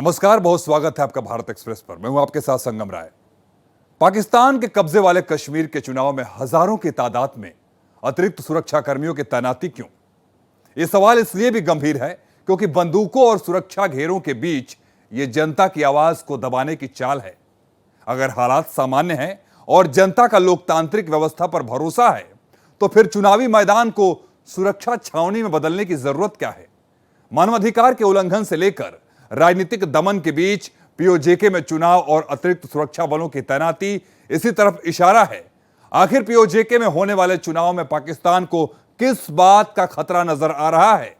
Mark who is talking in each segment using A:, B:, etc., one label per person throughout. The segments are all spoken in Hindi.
A: नमस्कार, बहुत स्वागत है आपका भारत एक्सप्रेस पर। मैं हूं आपके साथ संगम राय। पाकिस्तान के कब्जे वाले कश्मीर के चुनाव में हजारों की तादाद में अतिरिक्त सुरक्षा कर्मियों की तैनाती क्यों? यह सवाल इसलिए भी गंभीर है क्योंकि बंदूकों और सुरक्षा घेरों के बीच यह जनता की आवाज को दबाने की चाल है। अगर हालात सामान्य हैं और जनता का लोकतांत्रिक व्यवस्था पर भरोसा है तो फिर चुनावी मैदान को सुरक्षा छावनी में बदलने की जरूरत क्या है? मानवाधिकार के उल्लंघन से लेकर राजनीतिक दमन के बीच पीओजेके में चुनाव और अतिरिक्त सुरक्षा बलों की तैनाती इसी तरफ इशारा है। आखिर पीओजेके में होने वाले चुनाव में पाकिस्तान को किस बात का खतरा नजर आ रहा है?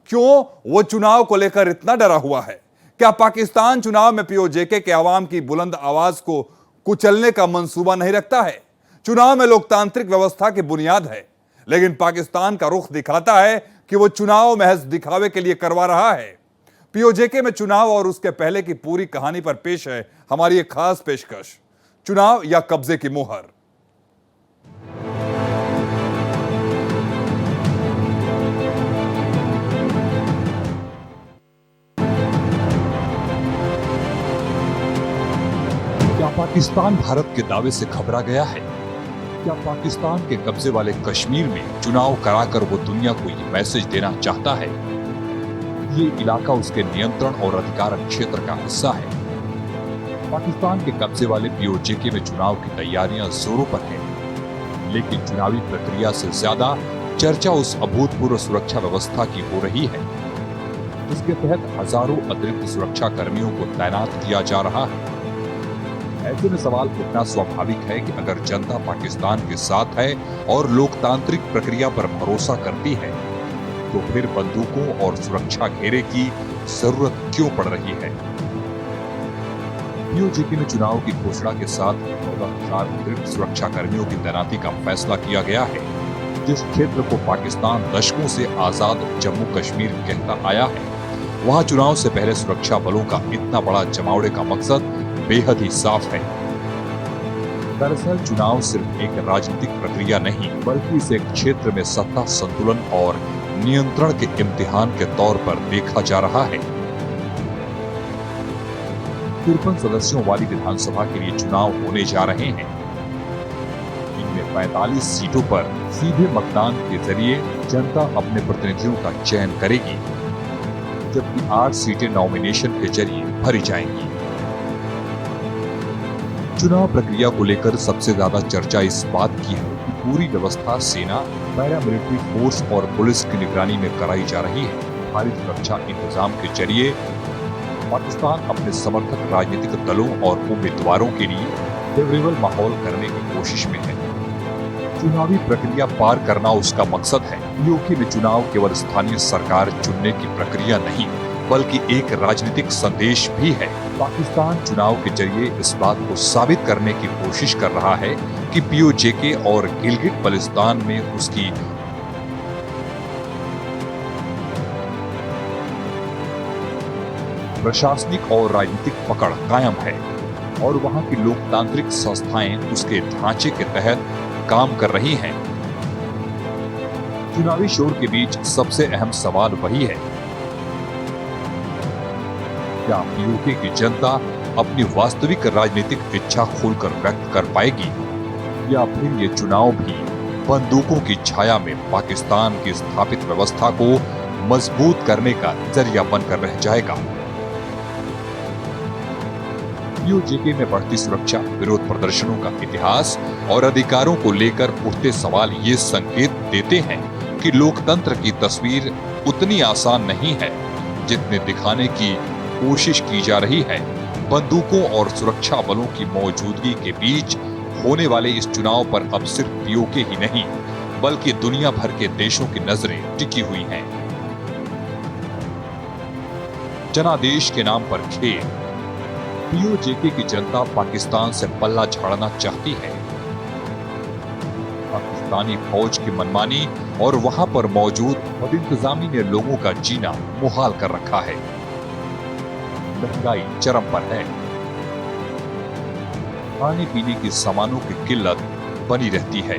A: क्यों वो चुनाव को लेकर इतना डरा हुआ है? क्या पाकिस्तान चुनाव में पीओजेके के अवाम की बुलंद आवाज को कुचलने का मंसूबा नहीं रखता है? चुनाव में लोकतांत्रिक व्यवस्था की बुनियाद है, लेकिन पाकिस्तान का रुख दिखाता है कि वो चुनाव महज दिखावे के लिए करवा रहा है। पीओजेके में चुनाव और उसके पहले की पूरी कहानी पर पेश है हमारी एक खास पेशकश, चुनाव या कब्जे की मुहर। क्या पाकिस्तान भारत के दावे से घबरा गया है? क्या पाकिस्तान के कब्जे वाले कश्मीर में चुनाव कराकर वो दुनिया को ये मैसेज देना चाहता है ये इलाका उसके नियंत्रण और अधिकार क्षेत्र का हिस्सा है? पाकिस्तान के कब्जे वाले पीओजेके में चुनाव की तैयारियां जोरों पर है, लेकिन चुनावी प्रक्रिया से ज्यादा चर्चा उस अभूतपूर्व सुरक्षा व्यवस्था की हो रही है जिसके तहत हजारों अतिरिक्त सुरक्षा कर्मियों को तैनात किया जा रहा है। ऐसे में सवाल उठना स्वाभाविक है कि अगर जनता पाकिस्तान के साथ है और लोकतांत्रिक प्रक्रिया पर भरोसा करती है तो फिर बंदूकों और सुरक्षा घेरे की जरूरत क्यों पड़ रही है? पीओजेके में चुनाव की घोषणा के साथ 14,000 अतिरिक्त सुरक्षा कर्मियों की तैनाती का फैसला किया गया है। जिस क्षेत्र को पाकिस्तान दशकों से आजाद जम्मू कश्मीर कहता आया है, वहां चुनाव से पहले सुरक्षा बलों का इतना बड़ा जमावड़े का मकसद बेहद ही साफ है। दरअसल चुनाव सिर्फ एक राजनीतिक प्रक्रिया नहीं, बल्कि इसे एक क्षेत्र में सत्ता संतुलन और नियंत्रण के इम्तिहान के तौर पर देखा जा रहा है। 53 सदस्यों वाली विधानसभा के लिए चुनाव होने जा रहे हैं। इनमें 45 सीटों पर सीधे मतदान के जरिए जनता अपने प्रतिनिधियों का चयन करेगी, जबकि 8 सीटें नॉमिनेशन के जरिए भरी जाएंगी। चुनाव प्रक्रिया को लेकर सबसे ज्यादा चर्चा इस बात की है कि पूरी व्यवस्था सेना, पैरामिलिट्री फोर्स और पुलिस की निगरानी में कराई जा रही है। भारी सुरक्षा इंतजाम के जरिए पाकिस्तान अपने समर्थक राजनीतिक दलों और उम्मीदवारों के लिए फेवरेबल माहौल करने की कोशिश में है। चुनावी प्रक्रिया पार करना उसका मकसद है। पीओके में चुनाव केवल स्थानीय सरकार चुनने की प्रक्रिया नहीं, बल्कि एक राजनीतिक संदेश भी है। पाकिस्तान चुनाव के जरिए इस बात को साबित करने की कोशिश कर रहा है कि पीओजेके और गिलगिट बल्तिस्तान में उसकी प्रशासनिक और राजनीतिक पकड़ कायम है और वहां की लोकतांत्रिक संस्थाएं उसके ढांचे के तहत काम कर रही हैं। चुनावी शोर के बीच सबसे अहम सवाल वही है, क्या पीओके की जनता अपनी वास्तविक राजनीतिक इच्छा खोलकर व्यक्त कर पाएगी, या फिर ये चुनाव भी बंदूकों की छाया में पाकिस्तान की स्थापित व्यवस्था को मजबूत करने का जरिया बनकर रह जाएगा? पीओजेके में बढ़ती सुरक्षा, विरोध प्रदर्शनों का इतिहास और अधिकारों को लेकर उठते सवाल ये संकेत देते हैं कि लोकतंत्र की तस्वीर उतनी आसान नहीं है जितने दिखाने की कोशिश की जा रही है। बंदूकों और सुरक्षा बलों की मौजूदगी के बीच होने वाले इस चुनाव पर अब सिर्फ पीओके ही नहीं, बल्कि दुनिया भर के देशों की नजरें टिकी हुई हैं। जनादेश के नाम पर खेल। पीओजेके की जनता पाकिस्तान से पल्ला झाड़ना चाहती है। पाकिस्तानी फौज की मनमानी और वहां पर मौजूद बदइंतजामी ने लोगों का जीना मुहाल कर रखा है। महंगाई चरम पर है। खाने पीने की सामानों की किल्लत बनी रहती है।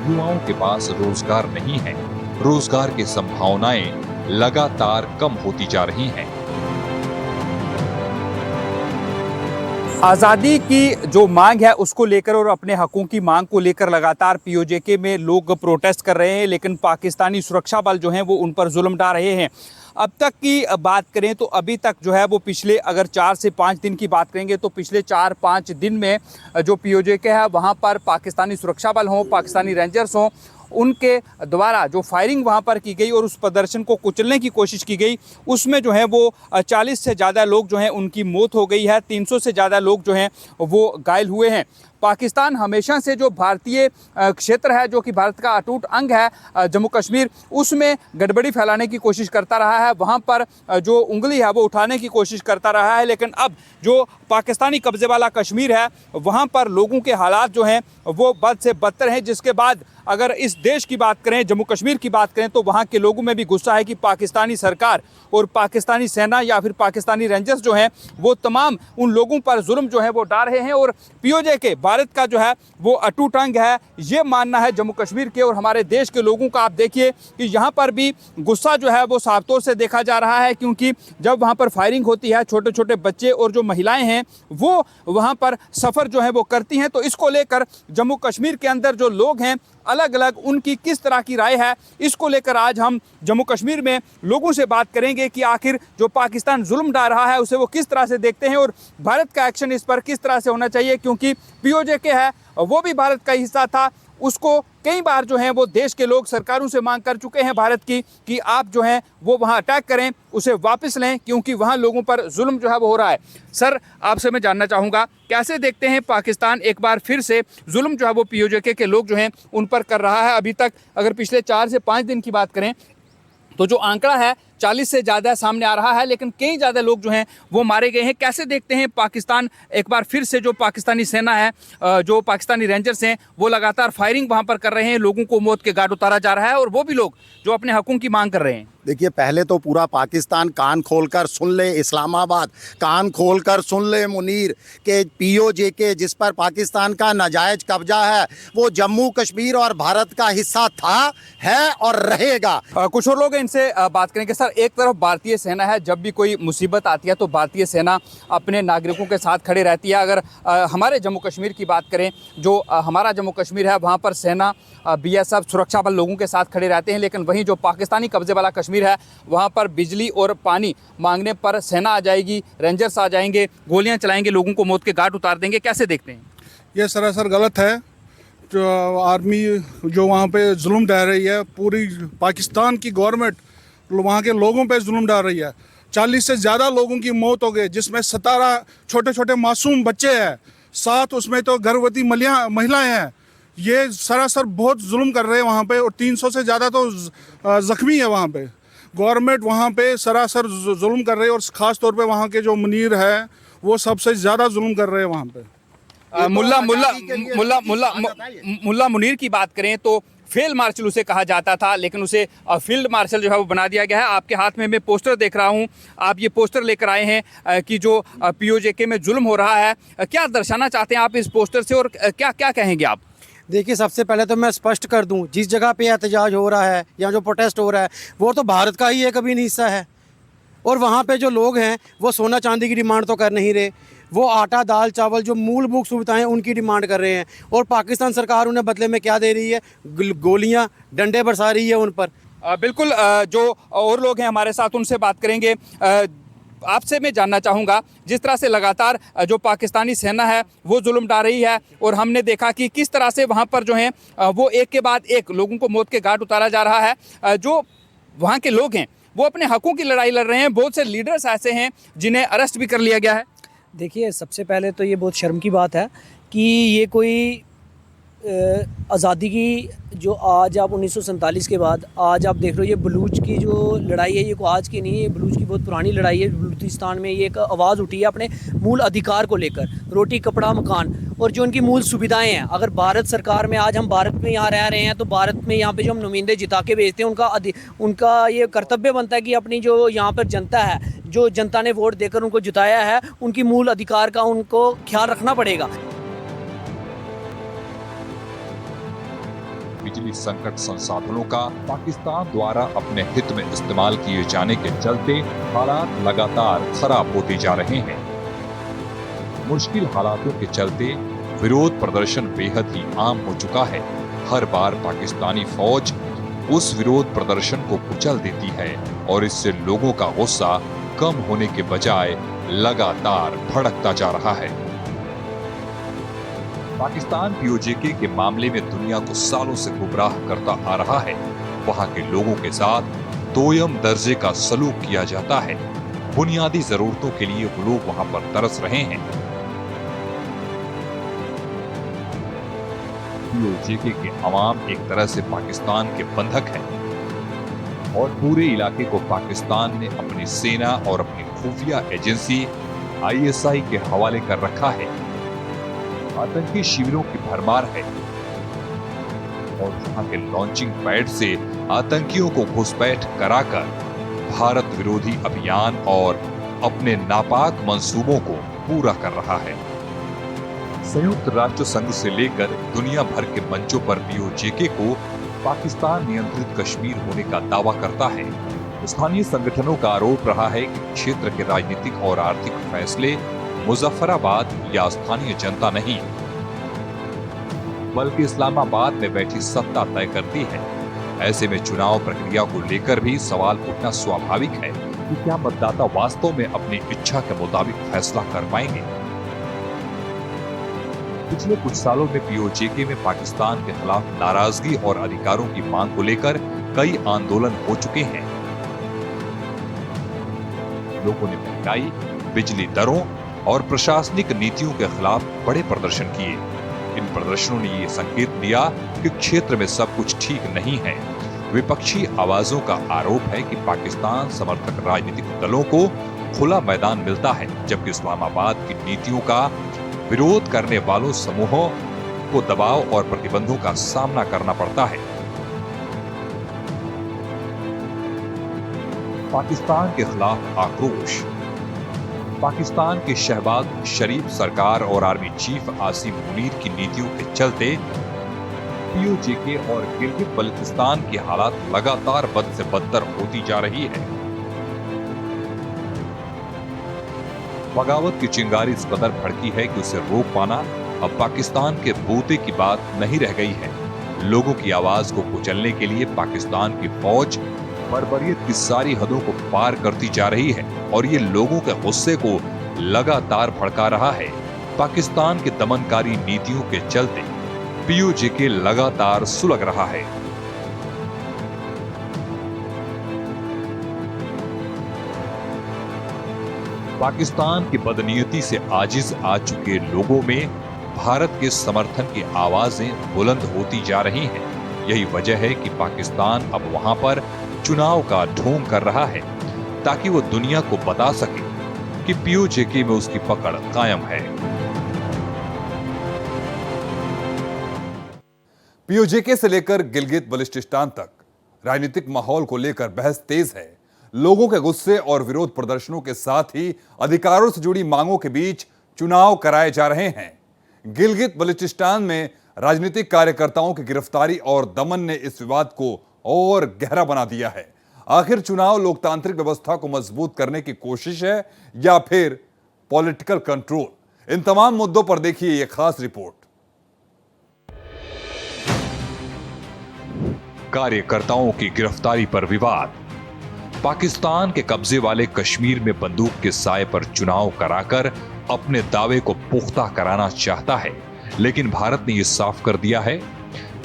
A: युवाओं के पास रोजगार नहीं है। रोजगार की संभावनाएं लगातार कम होती जा रही हैं।
B: आज़ादी की जो मांग है उसको लेकर और अपने हकों की मांग को लेकर लगातार पीओजेके में लोग प्रोटेस्ट कर रहे हैं, लेकिन पाकिस्तानी सुरक्षा बल जो हैं वो उन पर जुल्म ढा रहे हैं। अब तक की बात करें तो अभी तक जो है वो पिछले अगर 4 से 5 दिन की बात करेंगे तो पिछले 4-5 दिन में जो पीओजेके है वहाँ पर पाकिस्तानी सुरक्षा बल हों, पाकिस्तानी रेंजर्स हों, उनके द्वारा जो फायरिंग वहाँ पर की गई और उस प्रदर्शन को कुचलने की कोशिश की गई, उसमें जो है वो 40 से ज़्यादा लोग जो हैं उनकी मौत हो गई है, 300 से ज़्यादा लोग जो हैं वो घायल हुए हैं। पाकिस्तान हमेशा से जो भारतीय क्षेत्र है, जो कि भारत का अटूट अंग है जम्मू कश्मीर, उसमें गड़बड़ी फैलाने की कोशिश करता रहा है, वहाँ पर जो उंगली है वो उठाने की कोशिश करता रहा है। लेकिन अब जो पाकिस्तानी कब्जे वाला कश्मीर है वहाँ पर लोगों के हालात जो हैं वो बद से बदतर हैं, जिसके बाद अगर इस देश की बात करें, जम्मू कश्मीर की बात करें, तो वहाँ के लोगों में भी गुस्सा है कि पाकिस्तानी सरकार और पाकिस्तानी सेना या फिर पाकिस्तानी रेंजर्स जो हैं वो तमाम उन लोगों पर जुल्म जो है वो डाल रहे हैं। और पीओजेके भारत का जो है वो अटूट अंग है, ये मानना है जम्मू कश्मीर के और हमारे देश के लोगों का। आप देखिए कि यहाँ पर भी गुस्सा जो है वो साफ तौर से देखा जा रहा है, क्योंकि जब वहाँ पर फायरिंग होती है, छोटे छोटे बच्चे और जो महिलाएं हैं वो वहाँ पर सफ़र जो है वो करती हैं। तो इसको लेकर जम्मू कश्मीर के अंदर जो लोग हैं अलग अलग उनकी किस तरह की राय है, इसको लेकर आज हम जम्मू कश्मीर में लोगों से बात करेंगे कि आखिर जो पाकिस्तान जुल्म डाल रहा है उसे वो किस तरह से देखते हैं और भारत का एक्शन इस पर किस तरह से होना चाहिए। क्योंकि पीओजेके है वो भी भारत का हिस्सा था, उसको कई बार जो है वो देश के लोग सरकारों से मांग कर चुके हैं भारत की कि आप जो है वो वहाँ अटैक करें, उसे वापस लें, क्योंकि वहाँ लोगों पर जुल्म जो है वो हो रहा है। सर, आपसे मैं जानना चाहूँगा, कैसे देखते हैं पाकिस्तान एक बार फिर से जुल्म जो है वो पीओजेके के लोग जो हैं उन पर कर रहा है? अभी तक अगर पिछले 4 से 5 दिन की बात करें तो जो आंकड़ा है 40 से ज़्यादा सामने आ रहा है, लेकिन कई ज़्यादा लोग जो हैं वो मारे गए हैं। कैसे देखते हैं पाकिस्तान एक बार फिर से जो पाकिस्तानी सेना है, जो पाकिस्तानी रेंजर्स हैं, वो लगातार फायरिंग वहाँ पर कर रहे हैं, लोगों को मौत के घाट उतारा जा रहा है और वो भी लोग जो अपने हकों की मांग कर रहे हैं?
C: देखिए, पहले तो पूरा पाकिस्तान कान खोलकर सुन ले, इस्लामाबाद कान खोलकर सुन ले मुनीर, के पीओजेके जिस पर पाकिस्तान का नाजायज कब्जा है वो जम्मू कश्मीर और भारत का हिस्सा था, है और रहेगा।
B: कुछ और लोग हैं, इनसे बात करेंगे। सर, एक तरफ भारतीय सेना है, जब भी कोई मुसीबत आती है तो भारतीय सेना अपने नागरिकों के साथ खड़े रहती है। अगर हमारे जम्मू कश्मीर की बात करें, जो हमारा जम्मू कश्मीर है वहाँ पर सेना, बीएसएफ, सुरक्षा बल लोगों के साथ खड़े रहते हैं। लेकिन वहीं जो पाकिस्तानी कब्जे वाला कश्मीर है वहाँ पर बिजली और पानी मांगने पर सेना आ जाएगी, रेंजर्स आ जाएंगे, गोलियां चलाएंगे, लोगों को मौत के घाट उतार देंगे। कैसे देखते हैं?
D: ये सरासर गलत है। जो आर्मी जो वहाँ पे जुल्म डाल रही है, पूरी पाकिस्तान की गवर्नमेंट वहाँ के लोगों पे जुल्म डाल रही है। 40 से ज़्यादा लोगों की मौत हो गई, जिसमें 17 छोटे छोटे मासूम बच्चे हैं, 7 उसमें तो गर्भवती महिलाएं हैं। ये सरासर बहुत जुल्म कर रहे हैं वहाँ पे और 300 से ज़्यादा तो ज़ख्मी है वहाँ पे। गवर्नमेंट वहाँ पे सरासर जुल्म कर रही है और ख़ास तौर पे वहाँ के जो मुनीर है वो सबसे ज़्यादा जुल्म कर रहे हैं वहाँ पे।
B: मुल्ला मुनीर की बात करें तो फील्ड मार्शल उसे कहा जाता था, लेकिन उसे फील्ड मार्शल जो है वो बना दिया गया है। आपके हाथ में मैं पोस्टर देख रहा हूँ, आप ये पोस्टर लेकर आए हैं कि जो पीओजेके में जुल्म हो रहा है, क्या दर्शाना चाहते हैं आप इस पोस्टर से और क्या क्या कहेंगे आप?
E: देखिए, सबसे पहले तो मैं स्पष्ट कर दूं, जिस जगह पे एहतजाज हो रहा है या जो प्रोटेस्ट हो रहा है वो तो भारत का ही एक अभिन्न हिस्सा है। और वहाँ पे जो लोग हैं वो सोना चांदी की डिमांड तो कर नहीं रहे, वो आटा दाल चावल जो मूलभूत सुविधाएं उनकी डिमांड कर रहे हैं। और पाकिस्तान सरकार उन्हें बदले में क्या दे रही है? गोलियां, डंडे बरसा रही है उन पर।
B: बिल्कुल, जो और लोग हैं हमारे साथ उनसे बात करेंगे। आपसे मैं जानना चाहूँगा, जिस तरह से लगातार जो पाकिस्तानी सेना है वो जुल्म डाल रही है और हमने देखा कि किस तरह से वहाँ पर जो है वो एक के बाद एक लोगों को मौत के घाट उतारा जा रहा है। जो वहाँ के लोग हैं वो अपने हकों की लड़ाई लड़ रहे हैं। बहुत से लीडर्स ऐसे हैं जिन्हें अरेस्ट भी कर लिया गया है।
F: देखिए, सबसे पहले तो ये बहुत शर्म की बात है कि ये कोई आज़ादी की जो आज आप 1947 के बाद आज आप देख रहे हो, ये बलूच की जो लड़ाई है ये कोई आज की नहीं है, ये बलूच की बहुत पुरानी लड़ाई है। बलूचिस्तान में ये एक आवाज़ उठी है अपने मूल अधिकार को लेकर, रोटी कपड़ा मकान और जो उनकी मूल सुविधाएं हैं। अगर भारत सरकार में आज हम भारत में यहाँ रह रहे हैं तो भारत में यहाँ पे जो हम नुमाइंदे जिता के भेजते हैं उनका ये कर्तव्य बनता है कि अपनी जो यहाँ पर जनता है, जो जनता ने वोट देकर उनको जिताया है, उनकी मूल अधिकार का उनको ख्याल रखना पड़ेगा।
A: बिजली संकट संसाधनों का पाकिस्तान द्वारा अपने हित में इस्तेमाल किए जाने के चलते हालात लगातार खराब होते जा रहे हैं। मुश्किल हालातों के चलते विरोध प्रदर्शन बेहद ही आम हो चुका है। हर बार पाकिस्तानी फौज उस विरोध प्रदर्शन को कुचल देती है और इससे लोगों का गुस्सा कम होने के बजाय लगातार भड़कता जा रहा है। पाकिस्तान पीओजेके के मामले में दुनिया को सालों से गुमराह करता आ रहा है। वहां के लोगों के साथ दोयम दर्जे का सलूक किया जाता है। बुनियादी जरूरतों के लिए वो लोग वहां पर तरस रहे हैं। पीओजेके के अवाम एक तरह से पाकिस्तान के बंधक है और पूरे इलाके को पाकिस्तान ने अपनी सेना और अपनी खुफिया एजेंसी आईएसआई के हवाले कर रखा है। आतंकी शिविरों की भरमार है और वहां के लॉन्चिंग पैड से आतंकियों को घुसपैठ कराकर भारत विरोधी अभियान और अपने नापाक मंसूबों को पूरा कर रहा है। संयुक्त राष्ट्र संघ से लेकर दुनिया भर के मंचों पर पीओजेके को पाकिस्तान नियंत्रित कश्मीर होने का दावा करता है। स्थानीय संगठनों का आरोप रहा है कि क्षेत्र के राजनीतिक और आर्थिक फैसले मुजफ्फराबाद या स्थानीय जनता नहीं बल्कि इस्लामाबाद में बैठी सत्ता तय करती है। ऐसे में चुनाव प्रक्रिया को लेकर भी सवाल उठना स्वाभाविक है कि क्या मतदाता वास्तव में अपनी इच्छा के मुताबिक फैसला कर पाएंगे। पिछले कुछ सालों में पीओजेके में पाकिस्तान के खिलाफ नाराजगी और अधिकारों की मांग को लेकर कई आंदोलन हो चुके हैं। लोगों ने महंगाई, बिजली दरों और प्रशासनिक नीतियों के खिलाफ बड़े प्रदर्शन किए। इन प्रदर्शनों ने ये संकेत दिया कि क्षेत्र में सब कुछ ठीक नहीं है। विपक्षी आवाजों का आरोप है कि पाकिस्तान समर्थक राजनीतिक दलों को खुला मैदान मिलता है, जबकि इस्लामाबाद की नीतियों का विरोध करने वालों समूहों को दबाव और प्रतिबंधों का सामना करना पड़ता है। पाकिस्तान के खिलाफ आक्रोश। पाकिस्तान के शहबाज शरीफ सरकार और आर्मी चीफ आसिम मुनीर की नीतियों के चलते पीओजेके और गिलगित बल्तिस्तान की हालात लगातार बद से बदतर होती जा रही है। बगावत की चिंगारी इस कदर भड़की है कि उसे रोक पाना अब पाकिस्तान के बूते की बात नहीं रह गई है। लोगों की आवाज को कुचलने के लिए पाकिस्तान की फौज बर्बरियत की सारी हदों को पार करती जा रही है और ये लोगों के गुस्से को लगातार भड़का रहा है। पाकिस्तान की दमनकारी नीतियों के चलते पीओजेके लगातार सुलग रहा है। पाकिस्तान की बदनीयती से आजिज आ चुके लोगों में भारत के समर्थन की आवाजें बुलंद होती जा रही हैं। यही वजह है कि पाकिस्तान अब वहां पर चुनाव का ढोंग कर रहा है ताकि वो दुनिया को बता सके कि पीओजेके में उसकी पकड़ कायम है।
G: पीओजेके से लेकर गिलगित बल्तिस्तान तक राजनीतिक माहौल को लेकर बहस तेज है। लोगों के गुस्से और विरोध प्रदर्शनों के साथ ही अधिकारों से जुड़ी मांगों के बीच चुनाव कराए जा रहे हैं। गिलगित बल्तिस्तान में राजनीतिक कार्यकर्ताओं की गिरफ्तारी और दमन ने इस विवाद को और गहरा बना दिया है। आखिर चुनाव लोकतांत्रिक व्यवस्था को मजबूत करने की कोशिश है या फिर पॉलिटिकल कंट्रोल? इन तमाम मुद्दों पर देखिए यह खास रिपोर्ट।
A: कार्यकर्ताओं की गिरफ्तारी पर विवाद। पाकिस्तान के कब्जे वाले कश्मीर में बंदूक के साए पर चुनाव कराकर अपने दावे को पुख्ता कराना चाहता है, लेकिन भारत ने यह साफ कर दिया है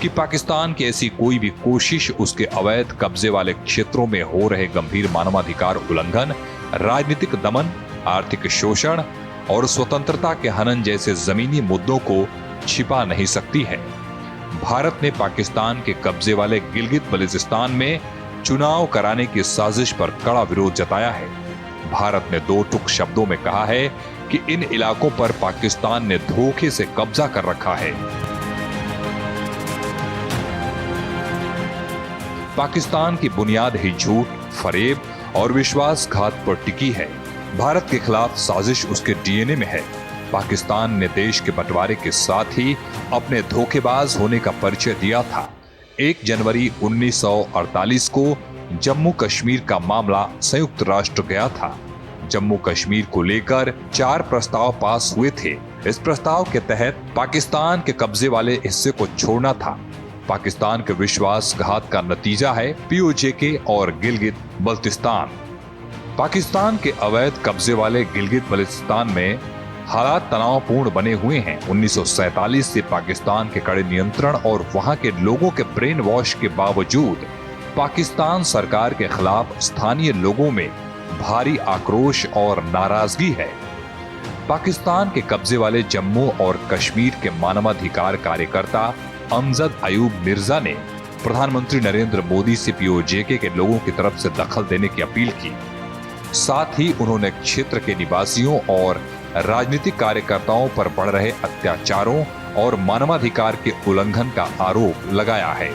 A: कि पाकिस्तान की ऐसी कोई भी कोशिश उसके अवैध कब्जे वाले क्षेत्रों में हो रहे गंभीर मानवाधिकार उल्लंघन, राजनीतिक दमन, आर्थिक शोषण और स्वतंत्रता के हनन जैसे जमीनी मुद्दों को छिपा नहीं सकती है। भारत ने पाकिस्तान के कब्जे वाले गिलगित बल्तिस्तान में चुनाव कराने की साजिश पर कड़ा विरोध जताया है। भारत ने दो टुक शब्दों में कहा है कि इन इलाकों पर पाकिस्तान ने धोखे से कब्जा कर रखा है। पाकिस्तान की बुनियाद ही झूठ, फरेब और विश्वासघात पर टिकी है। भारत के खिलाफ साजिश उसके डीएनए में है। पाकिस्तान ने देश के बंटवारे के साथ ही अपने धोखेबाज होने का परिचय दिया था।
G: 1 जनवरी 1948 को जम्मू कश्मीर का मामला संयुक्त राष्ट्र गया था। जम्मू कश्मीर को लेकर 4 प्रस्ताव पास हुए थे। इस प्रस्ताव के तहत पाकिस्तान के कब्जे वाले हिस्से को छोड़ना था। पाकिस्तान के विश्वासघात का नतीजा है पीओजेके और गिलगित बल्तिस्तान। पाकिस्तान के अवैध कब्जे वाले गिलगित बल्तिस्तान में हालात तनावपूर्ण बने हुए हैं। 1947 से पाकिस्तान के कड़े नियंत्रण और वहां के लोगों के ब्रेन वॉश के बावजूद पाकिस्तान सरकार के खिलाफ स्थानीय लोगों में भारी आक्रोश और नाराजगी है। पाकिस्तान के कब्जे वाले जम्मू और कश्मीर के मानवाधिकार कार्यकर्ता अमजद अयूब मिर्जा ने प्रधानमंत्री नरेंद्र मोदी से पीओजेके के लोगों की तरफ से दखल देने की अपील की। साथ ही उन्होंने क्षेत्र के निवासियों और राजनीतिक कार्यकर्ताओं पर बढ़ रहे अत्याचारों और मानवाधिकार के उल्लंघन का आरोप लगाया है।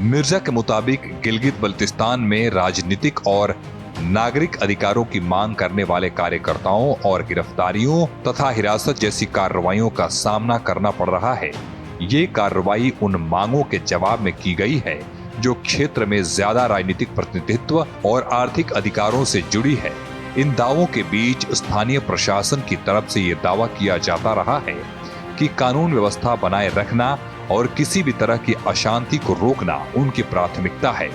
G: मिर्जा के मुताबिक गिलगित बल्तिस्तान में राजनीतिक और नागरिक अधिकारों की मांग करने वाले कार्यकर्ताओं और गिरफ्तारियों तथा हिरासत जैसी कार्रवाइयों का सामना करना पड़ रहा है। ये कार्रवाई उन मांगों के जवाब में की गई है जो क्षेत्र में ज्यादा राजनीतिक प्रतिनिधित्व और आर्थिक अधिकारों से जुड़ी है। इन दावों के बीच स्थानीय प्रशासन की तरफ से ये दावा किया जाता रहा है कि कानून व्यवस्था बनाए रखना और किसी भी तरह की अशांति को रोकना उनकी प्राथमिकता है।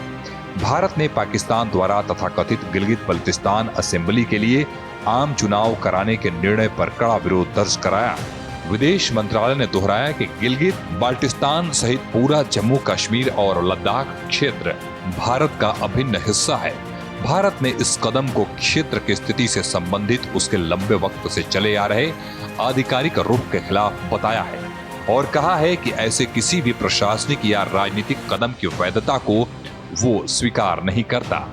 G: भारत ने पाकिस्तान द्वारा तथाकथित गिलगित बल्तिस्तान असेंबली के लिए आम चुनाव कराने के निर्णय पर कड़ा विरोध दर्ज कराया। विदेश मंत्रालय ने दोहराया कि गिलगित बाल्टिस्तान सहित पूरा जम्मू कश्मीर और लद्दाख क्षेत्र भारत का अभिन्न हिस्सा है। भारत ने इस कदम को क्षेत्र की स्थिति से संबंधित उसके लंबे वक्त से चले आ रहे आधिकारिक रुख के खिलाफ बताया है और कहा है कि ऐसे किसी भी प्रशासनिक या राजनीतिक कदम की वैधता को वो स्वीकार नहीं करता।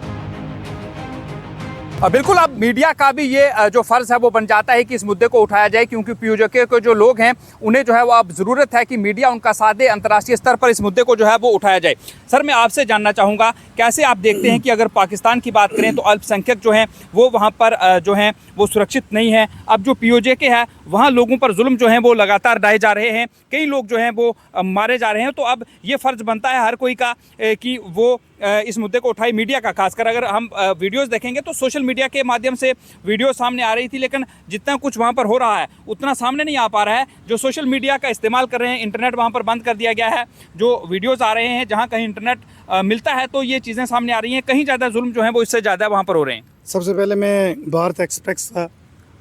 B: बिल्कुल, अब मीडिया का भी ये जो फर्ज है वो बन जाता है कि इस मुद्दे को उठाया जाए, क्योंकि पीओजेके के जो लोग हैं उन्हें जो है वो अब ज़रूरत है कि मीडिया उनका साथ दे, अंतर्राष्ट्रीय स्तर पर इस मुद्दे को जो है वो उठाया जाए। सर, मैं आपसे जानना चाहूँगा, कैसे आप देखते हैं कि अगर पाकिस्तान की बात करें तो अल्पसंख्यक जो हैं वो वहाँ पर जो हैं वो सुरक्षित नहीं है। अब जो पीओजेके है वहाँ लोगों पर जुल्म जो हैं वो लगातार ढाए जा रहे हैं, कई लोग जो हैं वो मारे जा रहे हैं। तो अब ये फ़र्ज़ बनता है हर कोई का कि वो इस मुद्दे को उठाए, मीडिया का खासकर। अगर हम वीडियोस देखेंगे तो सोशल मीडिया के माध्यम से वीडियो सामने आ रही थी, लेकिन जितना कुछ वहाँ पर हो रहा है उतना सामने नहीं आ पा रहा है। जो सोशल मीडिया का इस्तेमाल कर रहे हैं, इंटरनेट वहाँ पर बंद कर दिया गया है, जो वीडियोज़ आ रहे हैं जहाँ कहीं इंटरनेट मिलता है तो ये चीज़ें सामने आ रही हैं। कहीं ज़्यादा जुल्म जो है वो इससे ज़्यादा वहाँ पर हो रहे हैं।
E: सबसे पहले मैं भारत एक्सप्रेस का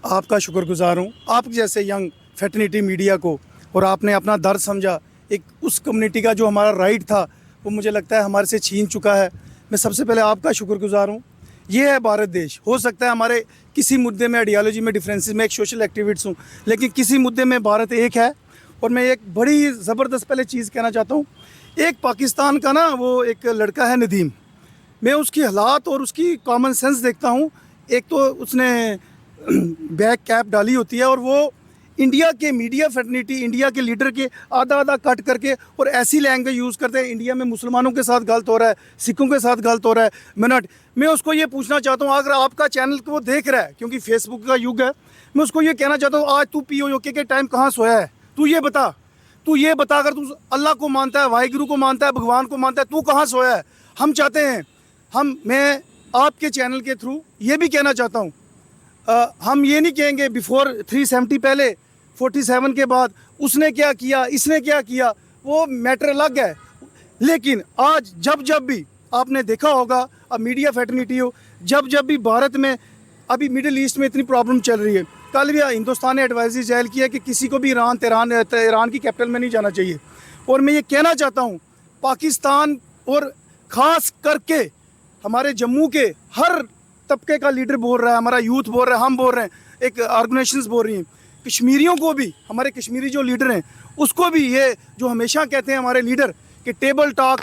E: आपका शुक्रगुजार हूँ, आप जैसे यंग फैटर्निटी मीडिया को, और आपने अपना दर्द समझा। एक उस कम्युनिटी का जो हमारा राइट था वो मुझे लगता है हमारे से छीन चुका है। मैं सबसे पहले आपका शुक्रगुजार हूँ। ये है भारत देश। हो सकता है हमारे किसी मुद्दे में आइडियोलॉजी में डिफरेंसेस, में एक सोशल एक्टिविस्ट हूँ, लेकिन किसी मुद्दे में भारत एक है। और मैं एक बड़ी ज़बरदस्त पहले चीज़ कहना चाहता हूँ। एक पाकिस्तान का ना वो एक लड़का है नदीम, मैं उसकी हालात और उसकी कॉमन सेंस देखता हूँ। एक तो उसने बैक कैप डाली होती है और वो इंडिया के मीडिया फैटर्निटी, इंडिया के लीडर के आधा आधा कट करके और ऐसी लैंग्वेज यूज़ करते हैं। इंडिया में मुसलमानों के साथ गलत हो रहा है, सिखों के साथ गलत हो रहा है। मैं उसको ये पूछना चाहता हूँ, अगर आपका चैनल को वो देख रहा है, क्योंकि फेसबुक का युग है, मैं उसको ये कहना चाहता हूँ, आज तू पीओके के टाइम कहाँ सोया है? तू ये बता अगर तू अल्लाह को मानता है, वाहिगुरु को मानता है, भगवान को मानता है, तू कहाँ सोया है? हम चाहते हैं, मैं आपके चैनल के थ्रू ये भी कहना चाहता हूँ, हम ये नहीं कहेंगे बिफोर 370 पहले, 47 के बाद उसने क्या किया, इसने क्या किया, वो मैटर अलग है। लेकिन आज जब भी आपने देखा होगा, अब मीडिया फैटर्निटी हो, जब भी भारत में अभी मिडिल ईस्ट में इतनी प्रॉब्लम चल रही है, कल भी हिंदुस्तान ने एडवाइजरी जारी किया कि किसी को भी ईरान की कैपिटल में नहीं जाना चाहिए। और मैं ये कहना चाहता हूँ, पाकिस्तान और ख़ास करके हमारे जम्मू के हर तबके का लीडर बोल रहा है, हमारा यूथ बोल रहा है, हम बोल रहे हैं, एक ऑर्गेनाइजेशंस बोल रही हैं, कश्मीरियों को भी, हमारे कश्मीरी जो लीडर हैं उसको भी ये जो हमेशा कहते हैं हमारे लीडर कि टेबल टॉक,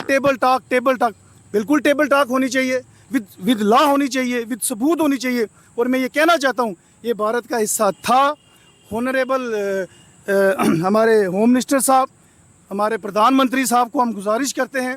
E: बिल्कुल टेबल टॉक होनी चाहिए, विद लॉ होनी चाहिए, विद सबूत होनी चाहिए। और मैं ये कहना चाहता हूँ, ये भारत का हिस्सा था। ऑनरेबल हमारे होम मिनिस्टर साहब, हमारे प्रधानमंत्री साहब को हम गुजारिश करते हैं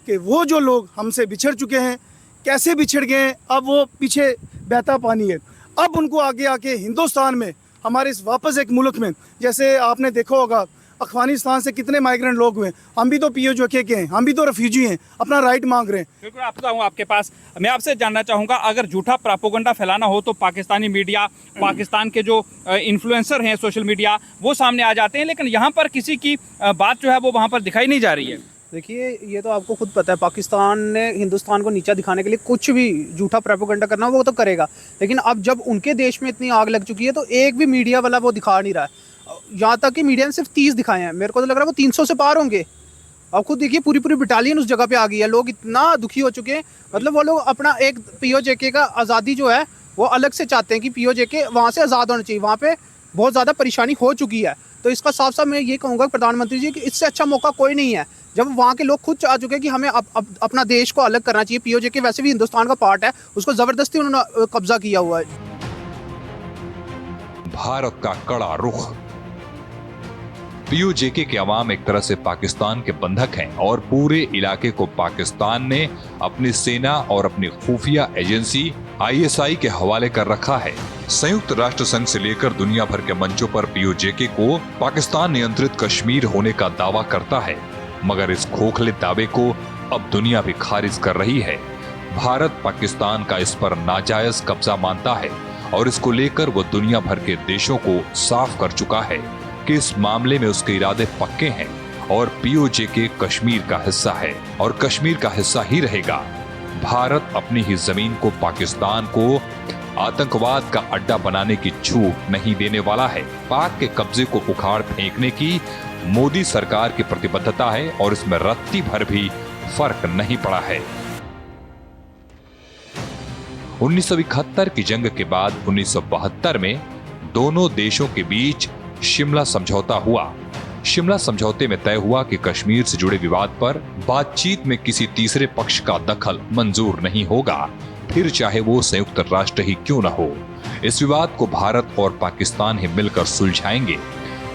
E: कि वो जो लोग हमसे बिछड़ चुके हैं, कैसे बिछड़ गए हैं, अब वो पीछे बहता पानी है। अब उनको आगे आके हिंदुस्तान में
H: हमारे इस वापस एक मुल्क में, जैसे आपने देखा होगा अफगानिस्तान से कितने माइग्रेंट लोग हुए, हम भी तो POJK के हैं, हम भी तो रेफ्यूजी हैं, अपना राइट मांग रहे हैं।
B: बिल्कुल, आपका हूँ आपके पास। मैं आपसे जानना चाहूँगा, अगर झूठा प्रोपेगेंडा फैलाना हो तो पाकिस्तानी मीडिया, पाकिस्तान के जो इन्फ्लुएंसर हैं सोशल मीडिया, वो सामने आ जाते हैं, लेकिन यहाँ पर किसी की बात जो है वो वहाँ पर दिखाई नहीं जा रही है।
I: देखिए, ये तो आपको खुद पता है, पाकिस्तान ने हिंदुस्तान को नीचा दिखाने के लिए कुछ भी झूठा प्रोपेगेंडा करना वो तो करेगा, लेकिन अब जब उनके देश में इतनी आग लग चुकी है तो एक भी मीडिया वाला वो दिखा नहीं रहा है। यहाँ तक कि मीडिया ने सिर्फ 30 दिखाए हैं, मेरे को तो लग रहा है वो 300 से पार होंगे। अब खुद देखिए, पूरी पूरी बटालियन उस जगह पे आ गई है, लोग इतना दुखी हो चुके हैं। मतलब वो लोग अपना एक POJK का आज़ादी जो है वो अलग से चाहते हैं कि POJK वहाँ से आज़ाद होना चाहिए, वहाँ पे बहुत ज़्यादा परेशानी हो चुकी है। तो इसका साफ साफ मैं ये कहूँगा प्रधानमंत्री जी कि इससे अच्छा मौका कोई नहीं है, जब वहाँ के लोग खुद चाह चुके हैं कि हमें अपना देश को अलग करना चाहिए। POJK वैसे भी हिंदुस्तान का पार्ट है, उसको ज़बरदस्ती उन्होंने कब्जा किया हुआ है।
G: भारत का कड़ा रुख। POJK के अवाम एक तरह से पाकिस्तान के बंधक हैं और पूरे इलाके को पाकिस्तान ने अपनी सेना और अपनी खुफिया एजेंसी ISI के हवाले कर रखा है। संयुक्त राष्ट्र संघ से लेकर दुनिया भर के मंचों पर POJK को पाकिस्तान नियंत्रित कश्मीर होने का दावा करता है, मगर इस खोखले दावे को अब दुनिया भी खारिज कर रही है। भारत पाकिस्तान का इस पर नाजायज कब्जा मानता है और इसको लेकर वो दुनिया भर के देशों को साफ कर चुका है कि इस मामले में उसके इरादे पक्के हैं और POJK कश्मीर का हिस्सा है और कश्मीर का हिस्सा ही रहेगा। भारत अपनी ही जमीन को पाकिस्तान को आतंकवाद का अड्डा बनाने की छूट नहीं देने वाला है। पाक के कब्जे को उखाड़ फेंकने की मोदी सरकार की प्रतिबद्धता है और इसमें रत्ती भर भी फर्क नहीं पड़ा है। 1971 की जंग के बाद 1972 में दोनों देशों के बीच शिमला समझौता हुआ। शिमला समझौते में तय हुआ कि कश्मीर से जुड़े विवाद पर बातचीत में किसी तीसरे पक्ष का दखल मंजूर नहीं होगा, फिर चाहे वो संयुक्त राष्ट्र ही क्यों न हो। इस विवाद को भारत और पाकिस्तान ही मिलकर सुलझाएंगे,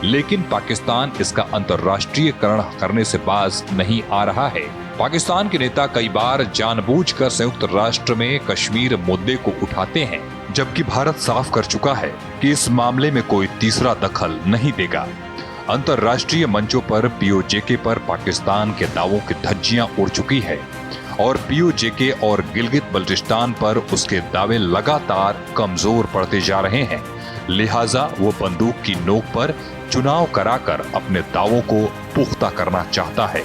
G: लेकिन पाकिस्तान इसका अंतर्राष्ट्रीयकरण करने से बाज नहीं आ रहा है। पाकिस्तान के नेता कई बार जानबूझकर संयुक्त राष्ट्र में कश्मीर मुद्दे को उठाते हैं, जबकि भारत साफ कर चुका है कि इस मामले में कोई तीसरा दखल नहीं देगा। अंतर्राष्ट्रीय मंचों पर POJK पर पाकिस्तान के दावों की धज्जियां उड़ चुकी है और POJK और गिलगित बल्टिस्तान पर उसके दावे लगातार कमजोर पड़ते जा रहे हैं। लिहाजा वो बंदूक की नोक पर चुनाव कराकर अपने दावों को पुख्ता करना चाहता है।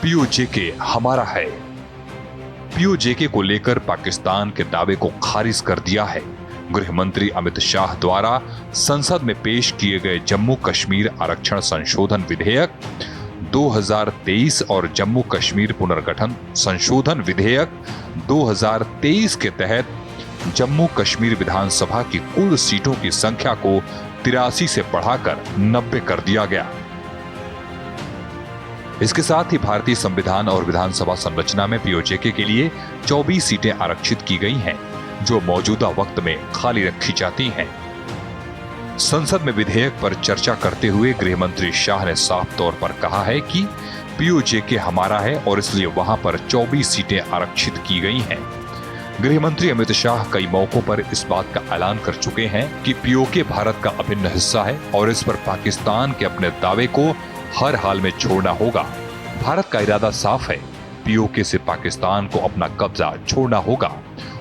G: POJK हमारा है। POJK को लेकर पाकिस्तान के दावे को खारिज कर दिया है। गृह मंत्री अमित शाह द्वारा संसद में पेश किए गए जम्मू कश्मीर आरक्षण संशोधन विधेयक 2023 और जम्मू कश्मीर पुनर्गठन संशोधन विधेयक 2023 के तहत जम्मू कश्मीर विधानसभा की कुल सीटों की संख्या को 83 से बढ़ाकर 90 कर दिया गया। इसके साथ ही भारतीय संविधान और विधानसभा संरचना में POJK के लिए 24 सीटें आरक्षित की गई हैं, जो मौजूदा वक्त में खाली रखी जाती हैं। संसद में विधेयक पर चर्चा करते हुए गृह मंत्री शाह ने साफ तौर पर कहा है कि POJK हमारा है और इसलिए वहां पर 24 सीटें आरक्षित की गई हैं। गृह मंत्री अमित शाह कई मौकों पर इस बात का ऐलान कर चुके हैं कि POK भारत का अभिन्न हिस्सा है और इस पर पाकिस्तान के अपने दावे को हर हाल में छोड़ना होगा। भारत का इरादा साफ है, POK से पाकिस्तान को अपना कब्जा छोड़ना होगा,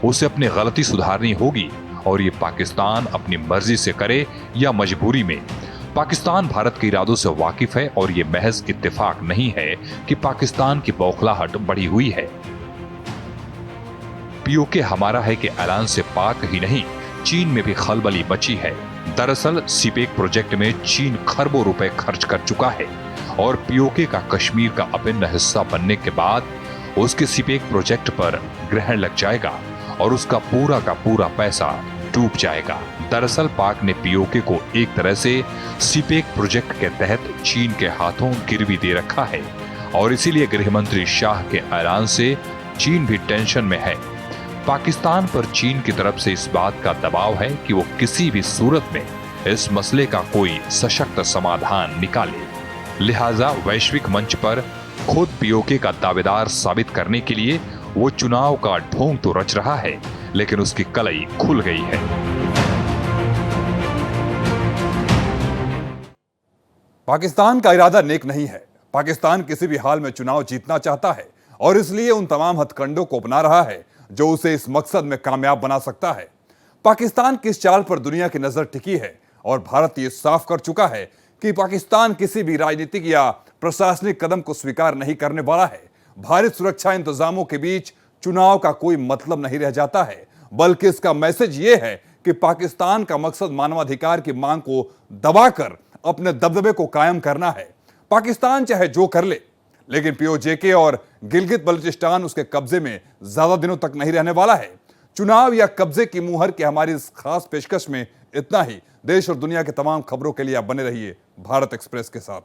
G: उसे अपनी गलती सुधारनी होगी और ये पाकिस्तान अपनी मर्जी से करे या मजबूरी में। पाकिस्तान भारत के इरादों से वाकिफ है और ये महज इत्तेफाक नहीं है कि पाकिस्तान की बौखलाहट बढ़ी हुई है। POK हमारा है कि ऐलान से पाक ही नहीं, चीन में भी खलबली मची है। दरअसल सीपेक प्रोजेक्ट में चीन खरबों रुपए खर्च कर चुका है और POK का कश्मीर का अभिन्न हिस्सा बनने के बाद उसके सीपेक प्रोजेक्ट पर ग्रहण लग जाएगा और उसका पूरा पैसा डूब जाएगा। दरअसल पाक ने POK को एक तरह से सीपेक प्रोजेक्ट के तहत चीन के हाथों गिरवी दे रखा है और इसीलिए गृह मंत्री शाह के ऐलान से चीन भी टेंशन में है। पाकिस्तान पर चीन की तरफ से इस बात का दबाव है कि वो किसी भी सूरत में इस मसले का कोई सशक्त समाधान निकाले। लिहाजा वैश्विक मंच पर खुद POK का दावेदार साबित करने के लिए वो चुनाव का ढोंग तो रच रहा है, लेकिन उसकी कलई खुल गई है। पाकिस्तान का इरादा नेक नहीं है। पाकिस्तान किसी भी हाल में चुनाव जीतना चाहता है और इसलिए उन तमाम हथकंडों को अपना रहा है जो उसे इस मकसद में कामयाब बना सकता है। पाकिस्तान की इस चाल पर दुनिया की नजर टिकी है और भारत ये साफ कर चुका है कि पाकिस्तान किसी भी राजनीतिक या प्रशासनिक कदम को स्वीकार नहीं करने वाला है। भारी सुरक्षा इंतजामों के बीच चुनाव का कोई मतलब नहीं रह जाता है, बल्कि इसका मैसेज ये है कि पाकिस्तान का मकसद मानवाधिकार की मांग को दबाकर अपने दबदबे को कायम करना है। पाकिस्तान चाहे जो कर ले, लेकिन पीओजेके और गिलगित बल्चिस्तान उसके कब्जे में ज्यादा दिनों तक नहीं रहने वाला है। चुनाव या कब्जे की मुहर की हमारी इस खास पेशकश में इतना ही। देश और दुनिया के तमाम खबरों के लिए आप बने रहिए भारत एक्सप्रेस के साथ।